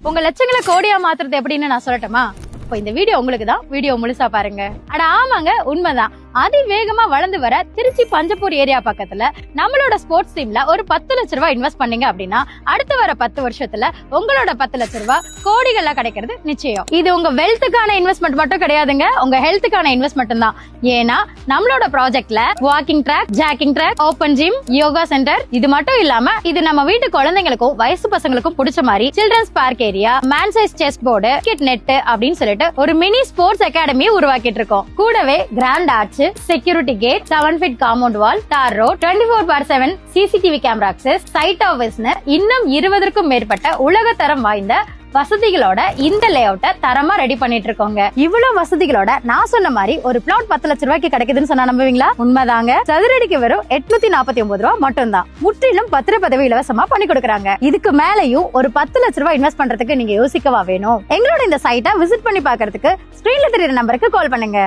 உங்க லட்சங்களை கோடியா மாத்துறது எப்படின்னு நான் சொல்லட்டுமா? இப்போ இந்த வீடியோ உங்களுக்கு தான். வீடியோ முழுசா பாருங்க. அட ஆமாங்க, உண்மைதான். அதிவேகமா வளர்ந்து வர திருச்சி பஞ்சப்பூர் ஏரியா பக்கத்துல நம்மளோட ஸ்போர்ட்ஸ் டீம்ல ஒரு 10 லட்ச ரூபாய் இன்வெஸ்ட் பண்ணீங்க அப்படின்னா அடுத்து வர 10 வருஷத்துல உங்களோட 10 லட்ச ரூபாய் கோடிகள்ல கிடைக்கிறது நிச்சயம். இது உங்க வெல்த்துக்கான இன்வெஸ்ட்மெண்ட் மட்டும் கிடையாதுங்க, உங்க ஹெல்த்துக்கான இன்வெஸ்ட்மெண்ட் தான். ஏன்னா நம்மளோட ப்ராஜெக்ட்ல walking track, jogging track, open gym, yoga center, இது மட்டும் இல்லாம இது நம்ம வீட்டு குழந்தைங்களுக்கும் வயசு பசங்களுக்கும் பிடிச்ச மாதிரி children's park area, man size chess board, cricket net அப்படின்னு சொல்லிட்டு ஒரு மினி ஸ்போர்ட்ஸ் அகாடமி உருவாக்கிட்டு இருக்கோம். கூடவே grand arts, security gate, 7 feet compound wall, tar road, 24/7 CCTV camera access, side ஆஃபீஸ்னு இன்னும் 20க்கும் மேற்பட்ட உலகத்தரம் வாய்ந்த வசதிகளோட இந்த லேஅவுட்டை தரமா ரெடி பண்ணிட்டு இருக்கோங்க. இவ்வளவு வசதிகளோட நான் சொன்ன மாதிரி ஒரு பிளாட் 10 லட்ச ரூபாய்க்கு கிடைக்குதுன்னு சொன்னா நம்புவீங்களா? உண்மைதாங்க. சதுரடிக்கு வெறும் 849 ரூபாய் மட்டும் தான். முற்றிலும் பத்திரப்பதிவு இலவசமா பண்ணி கொடுக்கறாங்க. இதுக்கு மேலையும் ஒரு 10 லட்ச ரூபாய் இன்வெஸ்ட் பண்றதுக்கு நீங்க யோசிக்கவா வேணும்? எங்களோட இந்த சைட்டை விசிட் பண்ணி பாக்குறதுக்கு ஸ்கிரீன்ல தெரியுற நம்பருக்கு கால் பண்ணுங்க.